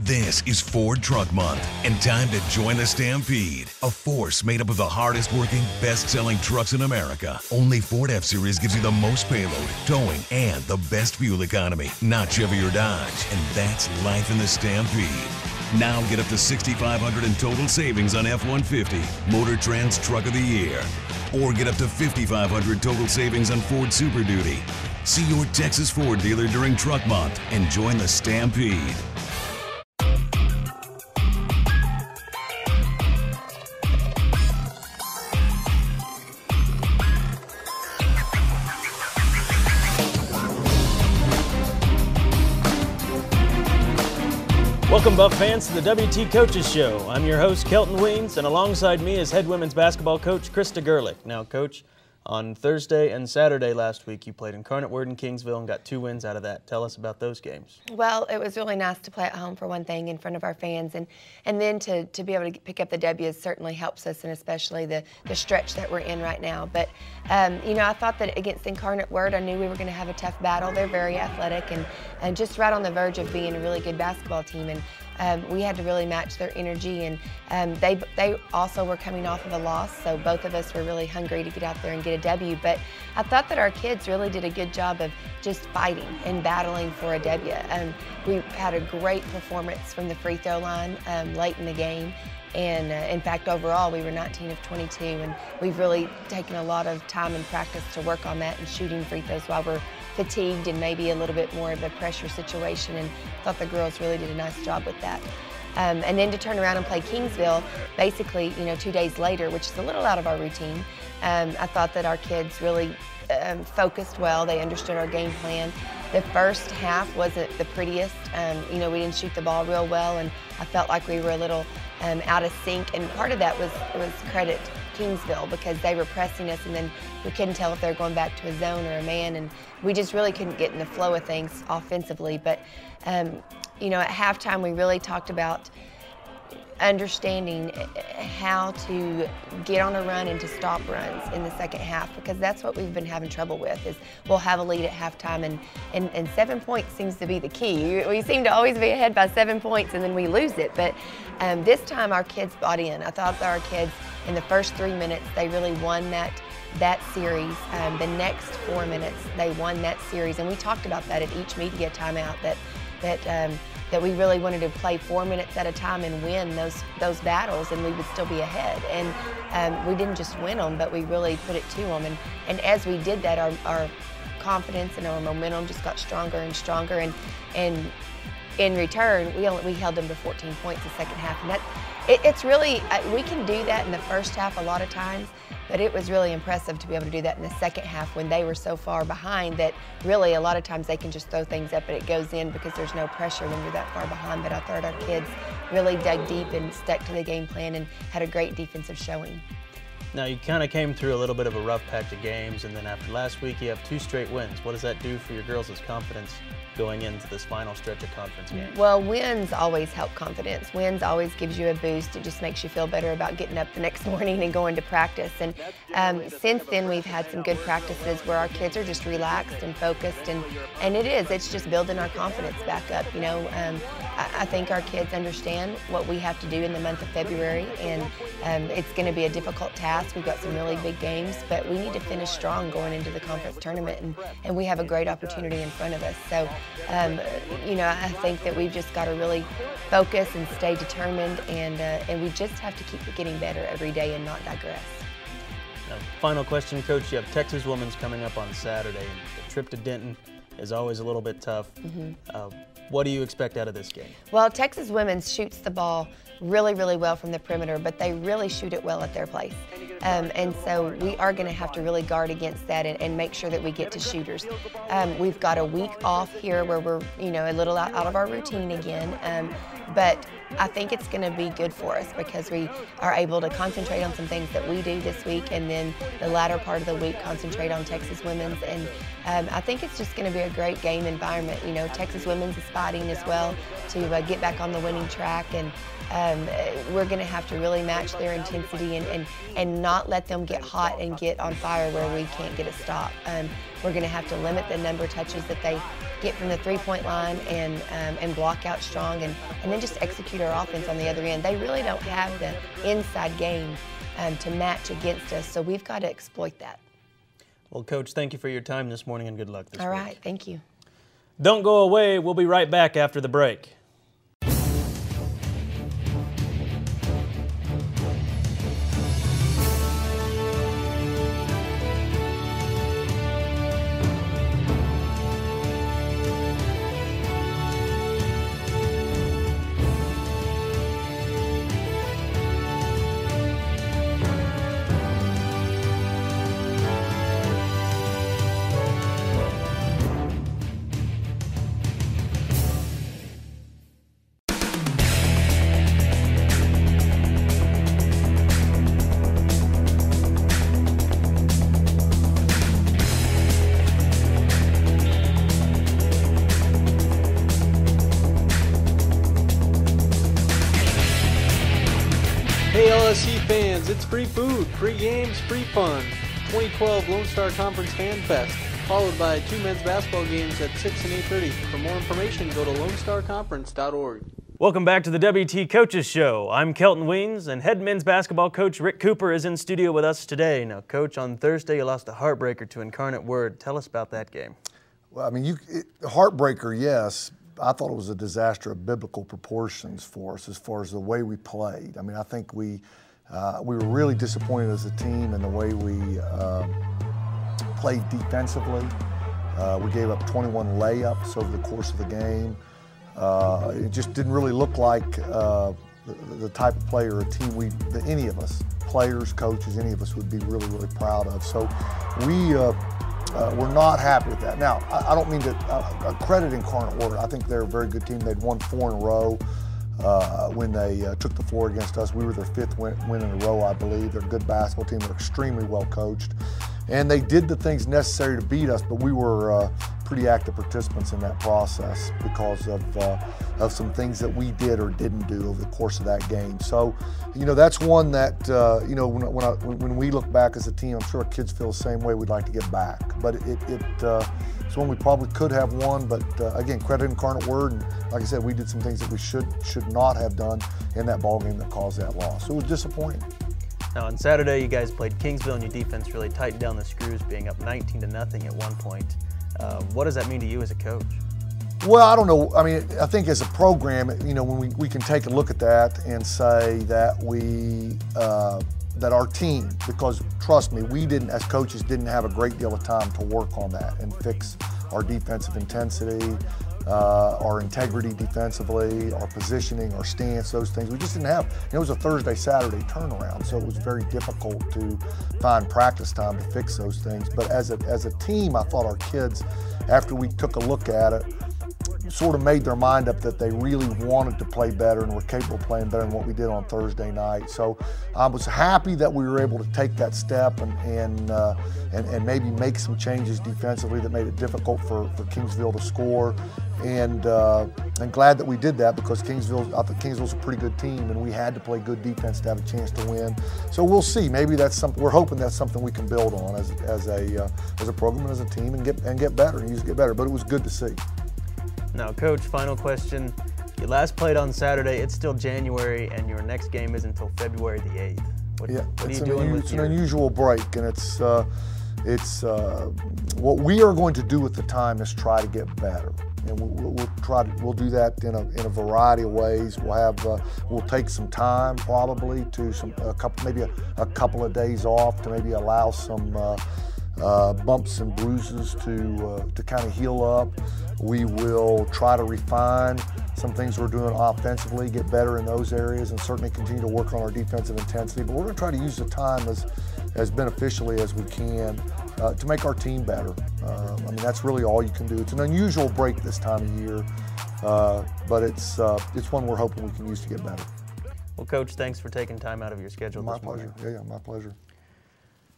This is Ford Truck Month, and time to join the Stampede, a force made up of the hardest-working, best-selling trucks in America. Only Ford F-Series gives you the most payload, towing, and the best fuel economy, not Chevy or Dodge. And that's life in the Stampede. Now get up to $6,500 in total savings on F-150, Motor Trend's Truck of the Year. Or get up to $5,500 total savings on Ford Super Duty. See your Texas Ford dealer during Truck Month and join the Stampede. Welcome, Buff fans, to the WT Coaches Show. I'm your host, Kelton Weens, and alongside me is head women's basketball coach Krista Gerlich. Now, Coach, on Thursday and Saturday last week, you played Incarnate Word and Kingsville and got 2 wins out of that. Tell us about those games. Well, it was really nice to play at home for one thing in front of our fans, and then to be able to pick up the W's certainly helps us, and especially the stretch that we're in right now. But, you know, I thought that against Incarnate Word, I knew we were going to have a tough battle. They're very athletic and just right on the verge of being a really good basketball team. And we had to really match their energy, and they also were coming off of a loss, so both of us were really hungry to get out there and get a W. But I thought that our kids really did a good job of just fighting and battling for a W. We had a great performance from the free throw line late in the game. And in fact, overall, we were 19 of 22, and we've really taken a lot of time and practice to work on that and shooting free throws while we're fatigued and maybe a little bit more of a pressure situation, and thought the girls really did a nice job with that. And then to turn around and play Kingsville, basically, you know, 2 days later, which is a little out of our routine, I thought that our kids really focused well. They understood our game plan. The first half wasn't the prettiest. You know, we didn't shoot the ball real well, and I felt like we were a little out of sync, and part of that was credit Kingsville, because they were pressing us, and then we couldn't tell if they were going back to a zone or a man, and we just really couldn't get in the flow of things offensively. But you know, at halftime we really talked about understanding how to get on a run and to stop runs in the second half, because that's what we've been having trouble with. Is we'll have a lead at halftime, and 7 points seems to be the key. We seem to always be ahead by 7 points, and then we lose it. But this time our kids bought in. I thought that our kids in the first 3 minutes, they really won that series. The next 4 minutes, they won that series, and we talked about that at each media timeout, that we really wanted to play 4 minutes at a time and win those battles, and we would still be ahead. And we didn't just win them, but we really put it to them. And as we did that, our confidence and our momentum just got stronger and stronger. And in return, we held them to 14 points the second half. And it's really, we can do that in the first half a lot of times, but it was really impressive to be able to do that in the second half when they were so far behind that really a lot of times they can just throw things up and it goes in because there's no pressure when you're that far behind. But I thought our kids really dug deep and stuck to the game plan and had a great defensive showing. Now, you kind of came through a little bit of a rough patch of games, and then after last week you have 2 straight wins. What does that do for your girls' confidence going into this final stretch of conference games? Well, wins always help confidence. Wins always gives you a boost. It just makes you feel better about getting up the next morning and going to practice. And since then, we've had some good practices where our kids are just relaxed and focused, and it's just building our confidence back up. You know, I think our kids understand what we have to do in the month of February, and it's going to be a difficult task. We've got some really big games, but we need to finish strong going into the conference tournament, and we have a great opportunity in front of us. So, you know, I think that we've just got to really focus and stay determined, and we just have to keep getting better every day and not digress. Now, final question, Coach. You have Texas Women's coming up on Saturday, and the trip to Denton is always a little bit tough. What do you expect out of this game? Well, Texas Women's shoots the ball really, really well from the perimeter, but they really shoot it well at their place. And so we are going to have to really guard against that and make sure that we get to shooters. We've got a week off here where we're, you know, a little out of our routine again. But I think it's going to be good for us because we are able to concentrate on some things that we do this week, and then the latter part of the week concentrate on Texas Women's. And I think it's just going to be a great game environment. You know, Texas Women's is fighting as well to get back on the winning track, and we're going to have to really match their intensity and not let them get hot and get on fire where we can't get a stop. We're going to have to limit the number of touches that get from the three-point line and block out strong and then just execute our offense on the other end. They really don't have the inside game to match against us, so we've got to exploit that. Well, Coach, thank you for your time this morning and good luck this week. All right, thank you. Don't go away. We'll be right back after the break. Hey LSC fans, it's free food, free games, free fun. 2012 Lone Star Conference Fan Fest, followed by 2 men's basketball games at 6 and 8:30. For more information, go to lonestarconference.org. Welcome back to the WT Coaches Show. I'm Kelton Weens, and head men's basketball coach Rick Cooper is in studio with us today. Now, Coach, on Thursday you lost a heartbreaker to Incarnate Word. Tell us about that game. Well, I mean, heartbreaker, yes. I thought it was a disaster of biblical proportions for us as far as the way we played. I mean, I think we were really disappointed as a team in the way we played defensively. We gave up 21 layups over the course of the game. It just didn't really look like the type of player or team that any of us, players, coaches, any of us would be really, really proud of. So we're not happy with that. Now, I don't mean to credit Incarnate Word. I think they're a very good team. They'd won 4 in a row when they took the floor against us. We were their 5th win in a row, I believe. They're a good basketball team. They're extremely well coached. And they did the things necessary to beat us, but we were pretty active participants in that process because of some things that we did or didn't do over the course of that game. So, you know, that's one that, you know, when we look back as a team, I'm sure our kids feel the same way. We'd like to get back. But it's one we probably could have won, but again, credit Incarnate Word. And like I said, we did some things that we should not have done in that ball game that caused that loss. So it was disappointing. Now, on Saturday, you guys played Kingsville, and your defense really tightened down the screws, being up 19-0 at one point. What does that mean to you as a coach? Well, I don't know. I mean, I think as a program, you know, when we can take a look at that and say that that our team, because trust me, we didn't, as coaches, didn't have a great deal of time to work on that and fix our defensive intensity, our integrity defensively, our positioning, our stance, those things. We just didn't have. It was a Thursday, Saturday turnaround, so it was very difficult to find practice time to fix those things. But as a team, I thought our kids, after we took a look at it, sort of made their mind up that they really wanted to play better and were capable of playing better than what we did on Thursday night. So I was happy that we were able to take that step and maybe make some changes defensively that made it difficult for Kingsville to score. And glad that we did that, because I think Kingsville's a pretty good team, and we had to play good defense to have a chance to win. So we'll see. Maybe that's something we're hoping that's something we can build on as a program and as a team and get better and use it get better. But it was good to see. Now, Coach, final question. You last played on Saturday. It's still January, and your next game isn't until February the 8th. What are you doing with an unusual break, and it's what we are going to do with the time is try to get better, and we'll do that in a variety of ways. We'll take some time probably to maybe a couple of days off to maybe allow some bumps and bruises to kind of heal up. We will try to refine some things we're doing offensively, get better in those areas, and certainly continue to work on our defensive intensity. But we're going to try to use the time as beneficially as we can to make our team better. I mean, that's really all you can do. It's an unusual break this time of year, but it's one we're hoping we can use to get better. Well, Coach, thanks for taking time out of your schedule My this morning. pleasure. Yeah, my pleasure.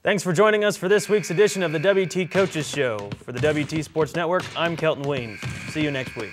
Thanks for joining us for this week's edition of the WT Coaches Show. For the WT Sports Network, I'm Kelton Weens. See you next week.